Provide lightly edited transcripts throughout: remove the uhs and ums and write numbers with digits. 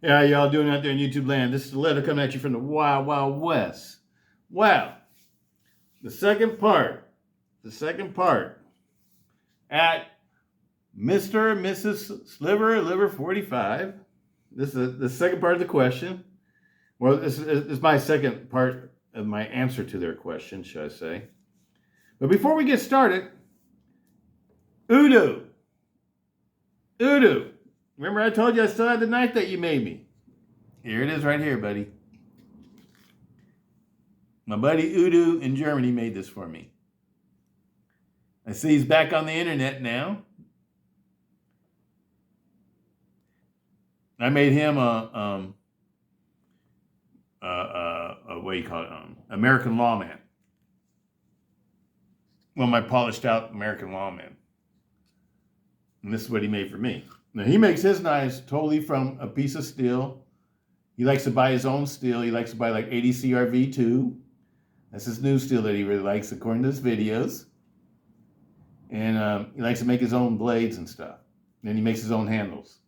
Yeah, y'all doing out there in YouTube land? This is Stiletto coming at you from the Wild Wild West. Wow. The second part at Mr. and Mrs. Sliver Liver 45. This is the second part of the question. Well, this is my second part of my answer to their question, should I say. But before we get started, Udo. Remember I told you I still had the knife that you made me? Here it is right here, buddy. My buddy Udo in Germany made this for me. I see he's back on the internet now. I made him a what do you call it? American lawman. Well, my polished out American lawman. And this is what he made for me. Now he makes his knives totally from a piece of steel. He likes to buy his own steel. He likes to buy like 80 CRV2. That's his new steel that he really likes, according to his videos. And he likes to make his own blades and stuff. Then he makes his own handles.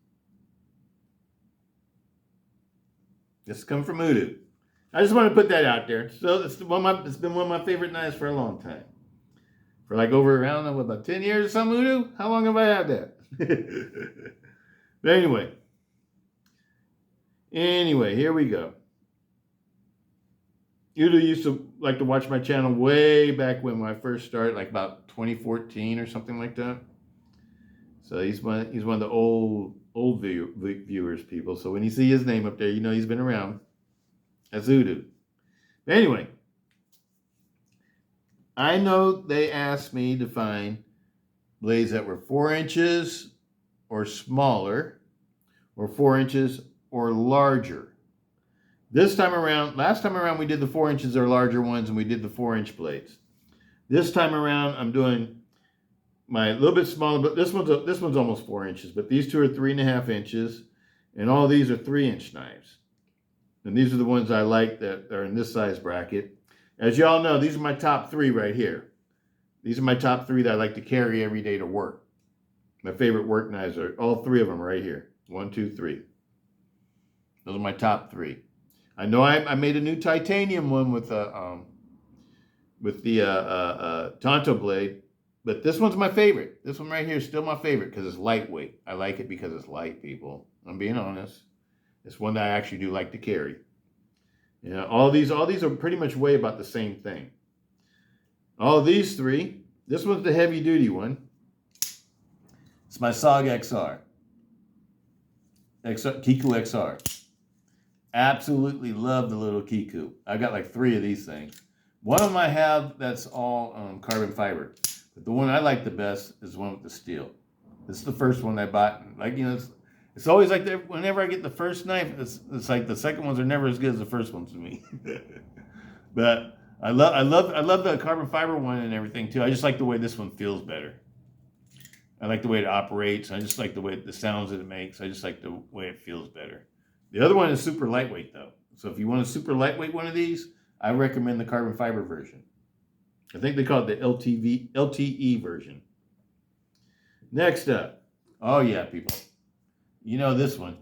This is coming from Udo. I just want to put that out there. So it's been one of my favorite knives for a long time. For like over, I don't know, about 10 years or something, Udo? How long have I had that? But anyway, here we go. Udo used to like to watch my channel way back when I first started, like about 2014 or something like that. So he's one of the old viewers, people. So when you see his name up there, you know he's been around. That's Udo. But anyway, I know they asked me to find blades that were 4 inches or smaller, or 4 inches or larger. Last time around, we did the 4 inches or larger ones, and we did the 4-inch blades. This time around, I'm doing my little bit smaller, but this one's almost 4 inches, but these two are 3.5 inches, and all these are 3-inch knives. And these are the ones I like that are in this size bracket. As y'all know, these are my top 3 right here. These are my top 3 that I like to carry every day to work. My favorite work knives are all 3 of them right here. 1, 2, 3. Those are my top 3. I know I made a new titanium one with the Tonto blade, but this one's my favorite. This one right here is still my favorite because it's lightweight. I like it because it's light, people. I'm being honest. It's one that I actually do like to carry. You know, all these are pretty much weigh about the same thing. All these 3. This one's the heavy duty one. It's my SOG XR. Kiku XR. Absolutely love the little Kiku. I got like 3 of these things. One of them I have that's all carbon fiber. But the one I like the best is the one with the steel. This is the first one I bought. Like, you know, it's always like that. Whenever I get the first knife, it's like the second ones are never as good as the first ones to me. But I love the carbon fiber one and everything too. I just like the way this one feels better. I like the way it operates. I just like the sounds that it makes. I just like the way it feels better. The other one is super lightweight though. So if you want a super lightweight one of these, I recommend the carbon fiber version. I think they call it the LTE version. Next up. Oh yeah, people. You know this one.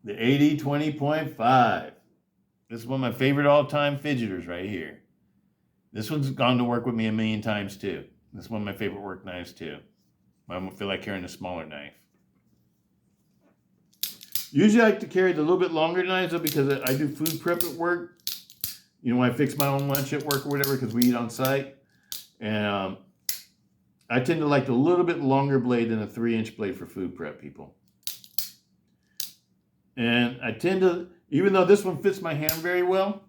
The 80-20.5. This is one of my favorite all-time fidgeters right here. This one's gone to work with me a million times too. This is one of my favorite work knives too. I don't feel like carrying a smaller knife. Usually I like to carry the little bit longer knives though because I do food prep at work. You know, when I fix my own lunch at work or whatever because we eat on site. And I tend to like the little bit longer blade than a 3-inch blade for food prep, people. And I tend to, even though this one fits my hand very well,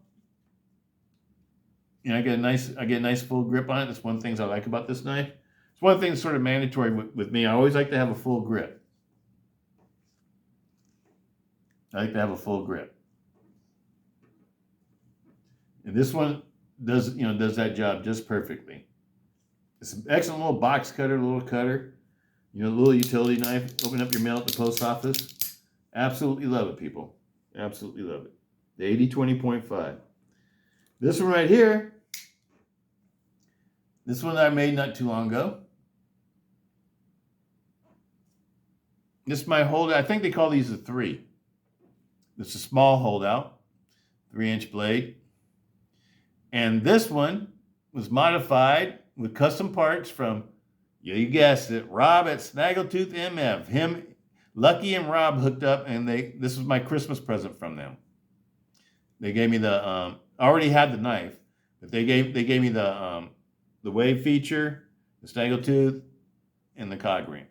you know, I get a nice full grip on it. That's one of the things I like about this knife. It's one of the things sort of mandatory with me. I always like to have a full grip. I like to have a full grip. And this one does that job just perfectly. It's an excellent little box cutter, little cutter. You know, a little utility knife. Open up your mail at the post office. Absolutely love it, people. Absolutely love it. The 80-20.5. This one right here. This one I made not too long ago. This is my holdout. I think they call these a 3. It's a small holdout, 3-inch blade. And this one was modified with custom parts from, yeah, you guessed it, Rob at Snaggletooth MF. Him, Lucky and Rob hooked up, and this was my Christmas present from them. They gave me the I already had the knife, but they gave me the wave feature, the Snaggletooth, and the cog ring.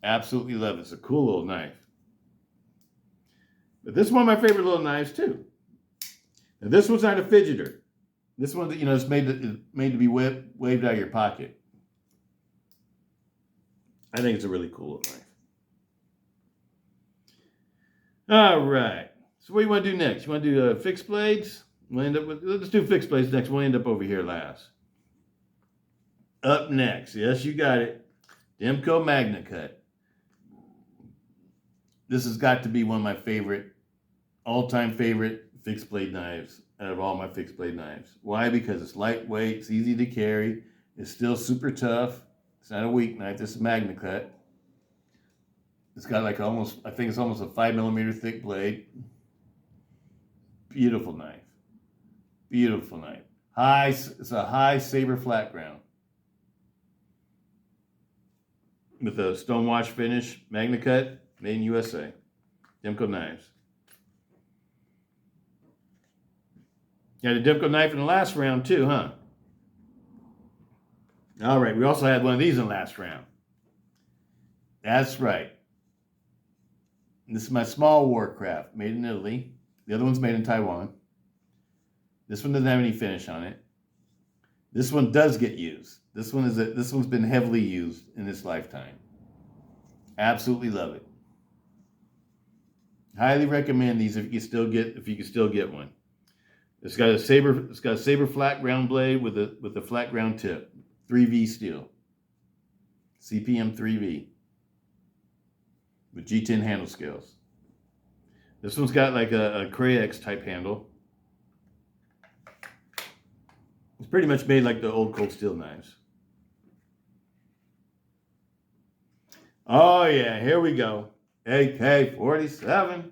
Absolutely love it. It's a cool little knife. But this is one of my favorite little knives too. Now this one's not a fidgeter. This one, is made to be waved out of your pocket. I think it's a really cool little knife. All right. So what do you want to do next? You want to do fixed blades? Let's do fixed blades next. We'll end up over here last. Up next, yes, you got it. Demco Magna Cut. This has got to be one of my all-time favorite fixed blade knives out of all my fixed blade knives. Why? Because it's lightweight, it's easy to carry, it's still super tough. It's not a weak knife. This is Magna Cut. It's got like I think it's almost a 5mm thick blade. Beautiful knife. Beautiful knife. It's a high saber flat ground with a stonewash finish. Magna Cut, made in USA. Demco knives. Got a Demco knife in the last round too, huh? All right, we also had one of these in the last round. That's right. This is my small Warcraft, made in Italy. The other one's made in Taiwan. This one doesn't have any finish on it. This one does get used. This one's been heavily used in its lifetime. Absolutely love it. Highly recommend these if you can still get one. It's got a saber flat ground blade with a flat ground tip. 3V steel. CPM 3V. With G10 handle scales. This one's got like a Crayex type handle. It's pretty much made like the old cold steel knives. Oh yeah, here we go. AK-47.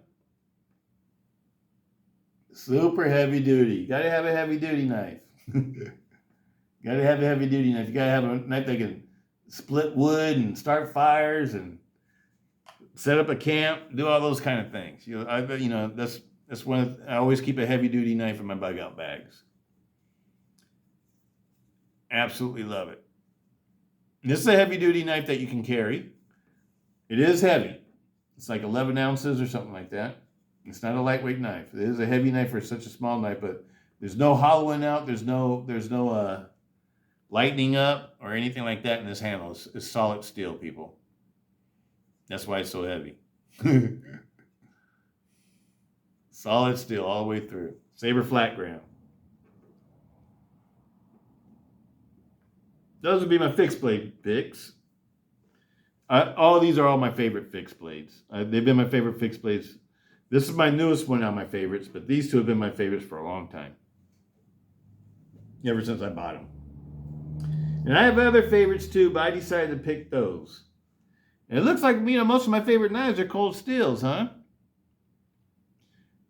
Super heavy duty. You gotta have a heavy duty knife. Gotta have a heavy duty knife. You gotta have a knife that can split wood and start fires and set up a camp, do all those kind of things. That's one. I always keep a heavy duty knife in my bug out bags. Absolutely love it. This is a heavy duty knife that you can carry. It is heavy. It's like 11 ounces or something like that. It's not a lightweight knife. It is a heavy knife for such a small knife, but there's no hollowing out. There's no lightening up or anything like that in this handle. It's solid steel, people. That's why it's so heavy. Solid steel all the way through. Saber flat ground. Those would be my fixed blade picks. All these are all my favorite fixed blades. They've been my favorite fixed blades. This is my newest one on my favorites, but these two have been my favorites for a long time. Ever since I bought them. And I have other favorites too, but I decided to pick those. And it looks like, most of my favorite knives are cold steels, huh?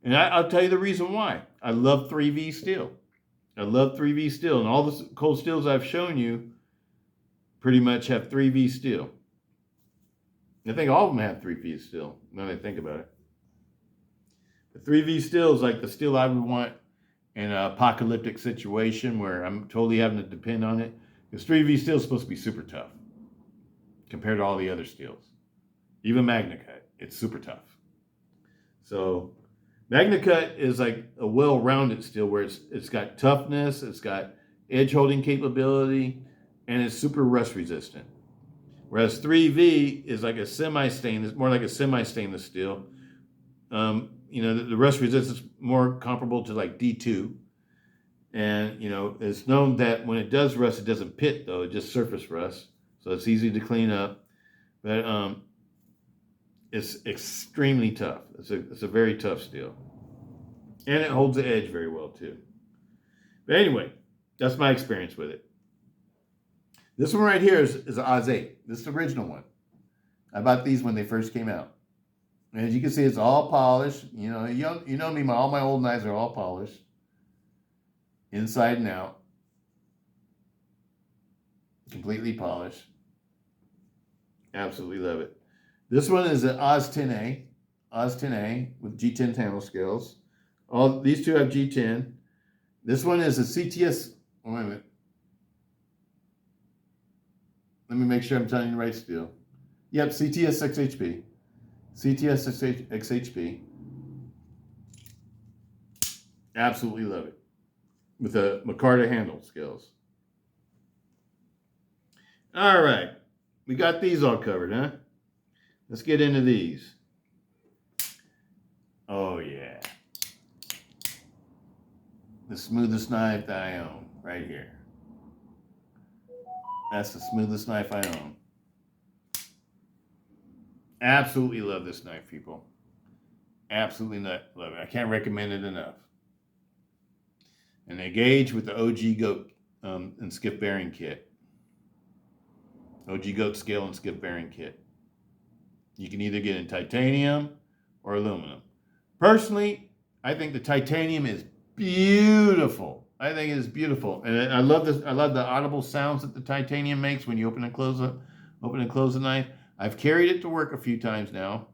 And I'll tell you the reason why. I love 3V steel. I love 3V steel. And all the cold steels I've shown you pretty much have 3V steel. I think all of them have 3V steel, now that I think about it. The 3V steel is like the steel I would want in an apocalyptic situation where I'm totally having to depend on it. Because 3V steel is supposed to be super tough compared to all the other steels. Even Magna Cut, it's super tough. So Magna Cut is like a well-rounded steel where it's got toughness, it's got edge holding capability, and it's super rust resistant. Whereas 3V is like a semi-stainless, more like a semi-stainless steel. The rust resistance is more comparable to like D2. And, it's known that when it does rust, it doesn't pit though, it just surface rust. So it's easy to clean up. But it's extremely tough. It's a very tough steel. And it holds the edge very well too. But anyway, that's my experience with it. This one right here is an Oz 8. This is the original one. I bought these when they first came out. And as you can see, it's all polished. You know me, all my old knives are all polished, inside and out, completely polished. Absolutely love it. This one is an Oz 10A with G10 handle scales. All these two have G10. This one is a CTS. Oh, wait a minute. Let me make sure I'm telling you the right steel. Yep, CTS XHP. CTS XHP. Absolutely love it. With the Micarta handle scales. All right. We got these all covered, huh? Let's get into these. Oh, yeah. The smoothest knife that I own, right here. That's the smoothest knife I own. Absolutely love this knife, people. Absolutely love it. I can't recommend it enough. And they gauge with the OG Goat and skiff bearing kit. OG Goat scale and skiff bearing kit. You can either get in titanium or aluminum. Personally, I think the titanium is beautiful. I think it is beautiful, and I love this. I love the audible sounds that the titanium makes when you open and close the knife. I've carried it to work a few times now,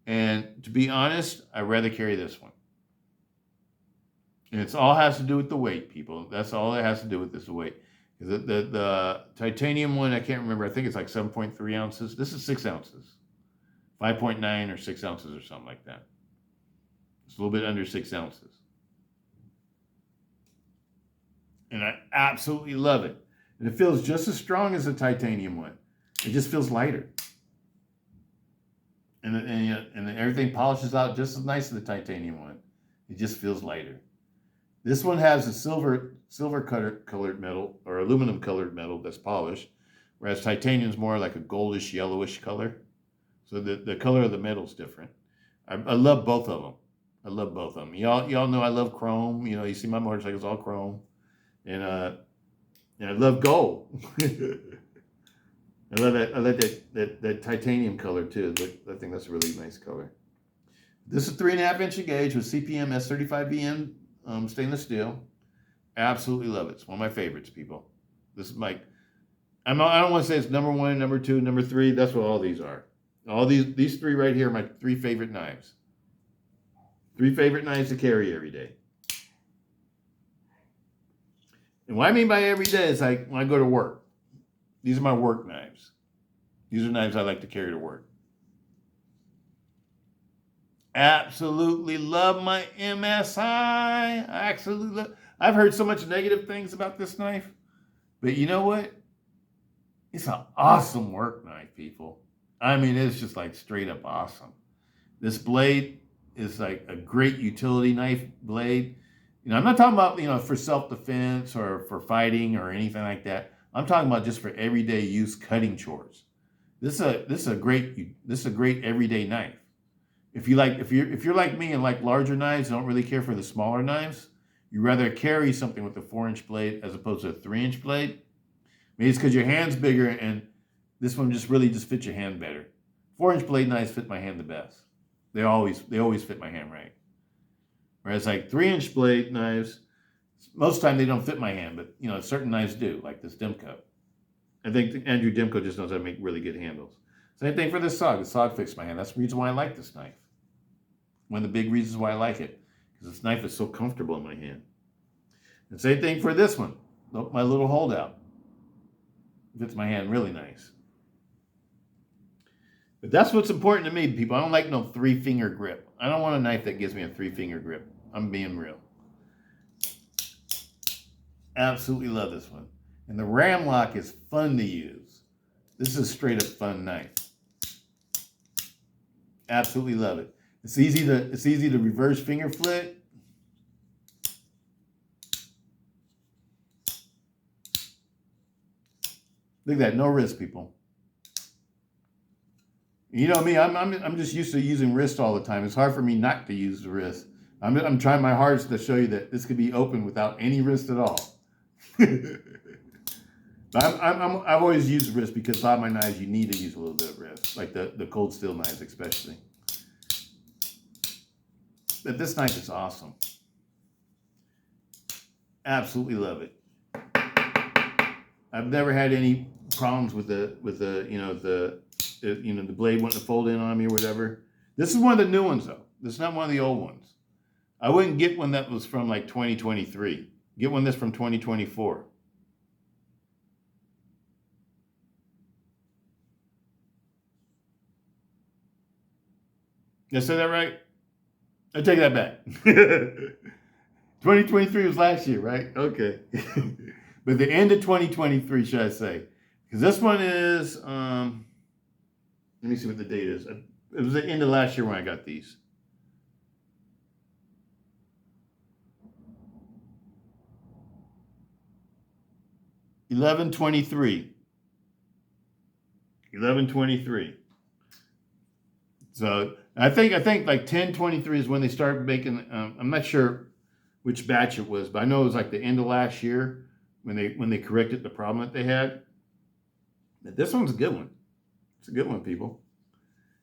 and to be honest, I'd rather carry this one. And it's all has to do with the weight, people. That's all it has to do with is the weight. The titanium one, I can't remember. I think it's like 7.3 ounces. This is 6 ounces, 5.9 or 6 ounces or something like that. It's a little bit under 6 ounces. And I absolutely love it. And it feels just as strong as the titanium one. It just feels lighter. And everything polishes out just as nice as the titanium one. It just feels lighter. This one has a silver colored metal or aluminum colored metal that's polished, whereas titanium is more like a goldish, yellowish color. So the color of the metal is different. I love both of them. I love both of them. Y'all know I love chrome. You see my motorcycle's all chrome. And I love gold. I love that titanium color too. I think that's a really nice color. This is 3.5-inch gauge with CPM S35VN stainless steel. Absolutely love it. It's one of my favorites, people. This is I don't want to say it's number one, number two, number three. That's what all these are. All these three right here are my three favorite knives. Three favorite knives to carry every day. And what I mean by every day is like when I go to work. These are my work knives. These are knives I like to carry to work. Absolutely love my MSI. I absolutely love. I've heard so much negative things about this knife, but you know what? It's an awesome work knife, people. I mean, it's just like straight up awesome. This blade is like a great utility knife blade. I'm not talking about, for self-defense or for fighting or anything like that. I'm talking about just for everyday use cutting chores. This is a great everyday knife. If you're like me and like larger knives, don't really care for the smaller knives, you rather carry something with a 4-inch blade as opposed to a 3-inch blade. Maybe it's because your hand's bigger and this one just fits your hand better. 4-inch blade knives fit my hand the best. They always fit my hand right. Whereas like 3-inch blade knives, most of the time they don't fit my hand, but certain knives do, like this Demko. I think Andrew Demko just knows how to make really good handles. Same thing for this SOG. The SOG fits my hand. That's the reason why I like this knife. One of the big reasons why I like it, because this knife is so comfortable in my hand. And same thing for this one. Nope, my little holdout. Fits my hand really nice. But that's what's important to me, people. I don't like no 3-finger grip. I don't want a knife that gives me a 3-finger grip. I'm being real. Absolutely love this one. And the ram lock is fun to use. This is a straight up fun knife. Absolutely love it. It's easy to reverse finger flick. Look at that, no wrist, people. You know me, I'm just used to using wrist all the time. It's hard for me not to use the wrist. I'm trying my hardest to show you that this could be open without any wrist at all. But I've always used wrist because a lot of my knives you need to use a little bit of wrist, like the cold steel knives especially. But this knife is awesome. Absolutely love it. I've never had any problems with the the blade wanting to fold in on me or whatever. This is one of the new ones though. This is not one of the old ones. I wouldn't get one that was from like 2023. Get one that's from 2024. Did I say that right? I take that back. 2023 was last year, right? Okay. But the end of 2023, should I say? Because this one is, let me see what the date is. It was the end of last year when I got these. $11/23. $11/23. So I think like 10/23 is when they started making. I'm not sure which batch it was, but I know it was like the end of last year when they corrected the problem that they had. But this one's a good one. It's a good one, people.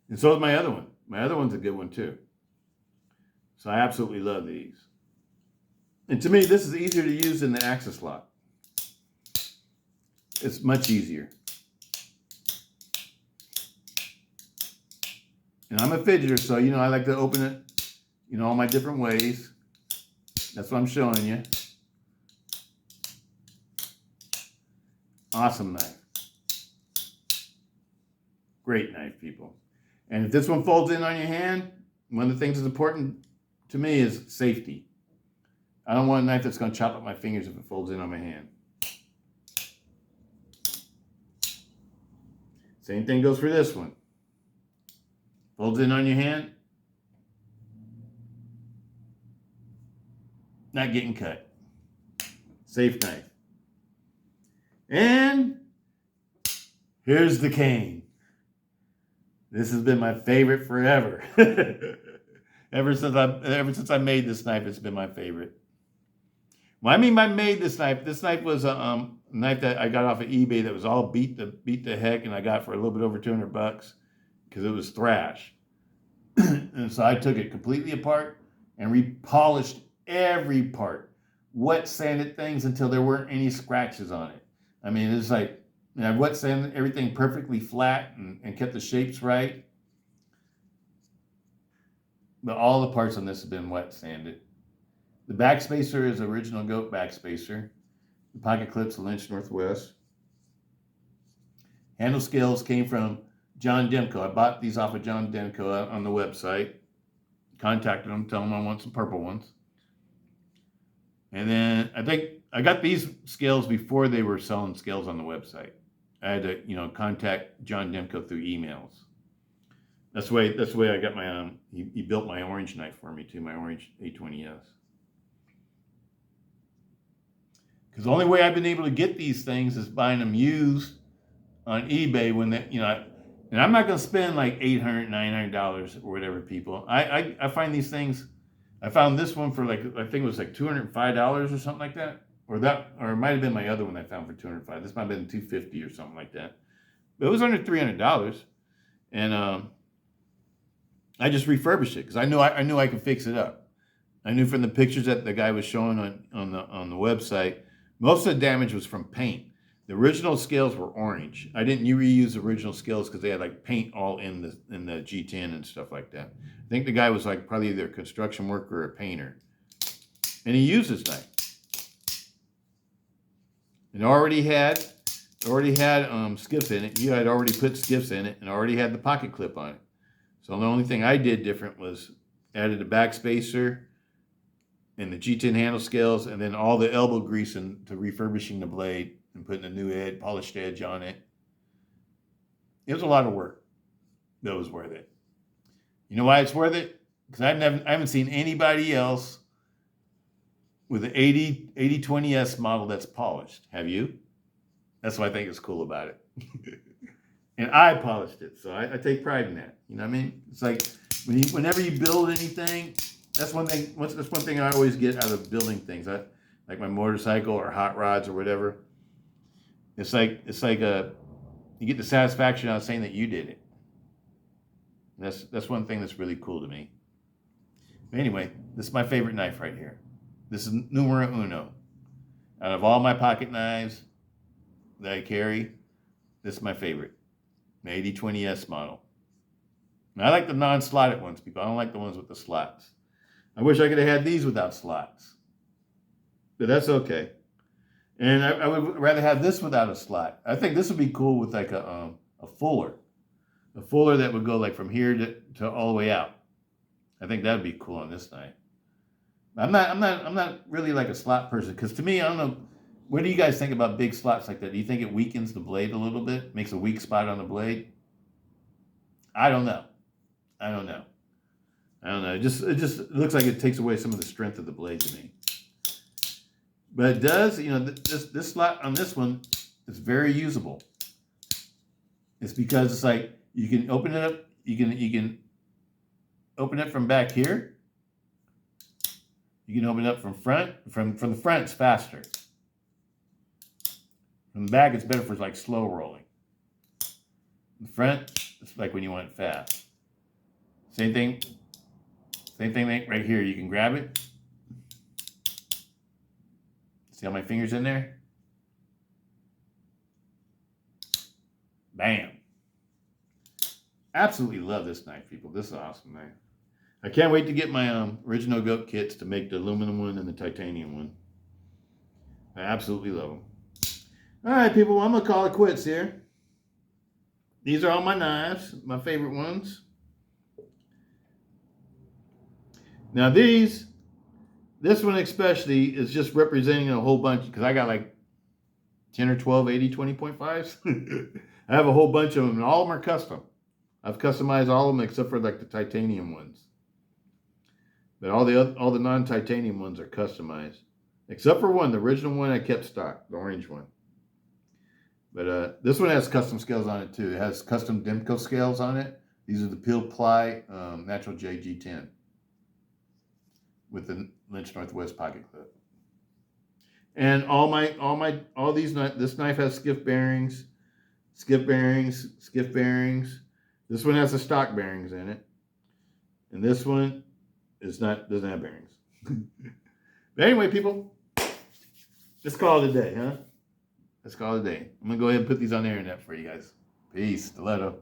And so is my other one. My other one's a good one too. So I absolutely love these. And to me, this is easier to use than the Axis lock. It's much easier. And I'm a fidgeter, so I like to open it, all my different ways. That's what I'm showing you. Awesome knife. Great knife, people. And if this one folds in on your hand, one of the things that's important to me is safety. I don't want a knife that's going to chop up my fingers if it folds in on my hand. Same thing goes for this one. Folds in on your hand. Not getting cut. Safe knife. And here's the cane. This has been my favorite forever. Ever since I made this knife, it's been my favorite. Well, I mean by made this knife was a knife that I got off of eBay that was all beat to heck, and I got for a little bit over $200 because it was thrash. And so I took it completely apart and repolished every part, wet sanded things until there weren't any scratches on it. I mean, it's like I wet sanded everything perfectly flat and kept the shapes right. But all the parts on this have been wet sanded. The backspacer is original goat backspacer. The pocket clips Lynch Northwest. Handle scales came from John Demko. I bought these off of John Demko on the website. Contacted him, tell him I want some purple ones. And then I think I got these scales before they were selling scales on the website. I had to, contact John Demko through emails. That's the way I got my he built my orange knife for me too, my orange A20S. Because the only way I've been able to get these things is buying them used on eBay when they, and I'm not going to spend like $800, $900 or whatever, people. I find these things, I found this one for like, I think it was like $205 or something like that. Or it might have been my other one I found for $205. This might have been $250 or something like that. But it was under $300. And I just refurbished it because I knew I could fix it up. I knew from the pictures that the guy was showing on the website, most of the damage was from paint. The original scales were orange. I didn't reuse the original scales because they had like paint all in the G10 and stuff like that. I think the guy was like probably either a construction worker or a painter. And he used this knife. And already had skiffs in it. He had already put skiffs in it and already had the pocket clip on it. So the only thing I did different was added a backspacer and the G10 handle scales, and then all the elbow grease to refurbishing the blade and putting a new polished edge on it. It was a lot of work, but it was worth it. You know why it's worth it? Because I haven't seen anybody else with an 8020S model that's polished. Have you? That's what I think is cool about it. And I polished it, so I take pride in that. You know what I mean? It's like whenever you build anything, that's one thing I always get out of building things. Like my motorcycle or hot rods or whatever. It's like you get the satisfaction out of saying that you did it. That's one thing that's really cool to me. But anyway, this is my favorite knife right here. This is numero uno. Out of all my pocket knives that I carry, this is my favorite. The 8020S model. And I like the non-slotted ones, people. I don't like the ones with the slots. I wish I could have had these without slots. But that's okay. And I would rather have this without a slot. I think this would be cool with like a fuller. A fuller that would go like from here to all the way out. I think that would be cool on this knife. I'm not really like a slot person, because to me, I don't know, what do you guys think about big slots like that? Do you think it weakens the blade a little bit? Makes a weak spot on the blade? I don't know. It just looks like it takes away some of the strength of the blade to me. But it does, this slot on this one is very usable. It's because it's like you can open it up, you can open it from back here. You can open it up from front. From the front, it's faster. From the back, it's better for like slow rolling. The front, it's like when you want it fast. Same thing right here. You can grab it. See how my finger's in there? Bam. Absolutely love this knife, people. This is an awesome knife. I can't wait to get my original goat kits to make the aluminum one and the titanium one. I absolutely love them. All right, people, I'm going to call it quits here. These are all my knives, my favorite ones. Now this one especially is just representing a whole bunch, because I got like 10 or 12 80-20.5s. I have a whole bunch of them, and all of them are custom. I've customized all of them except for like the titanium ones. But all the non-titanium ones are customized. Except for one, the original one I kept stock, the orange one. But this one has custom scales on it too. It has custom Demco scales on it. These are the Peel Ply Natural JG10 with the Lynch Northwest pocket clip. And this knife has skiff bearings. This one has the stock bearings in it. And this one doesn't have bearings. But anyway, people, let's call it a day, huh? Let's call it a day. I'm going to go ahead and put these on the internet for you guys. Peace. Stiletto.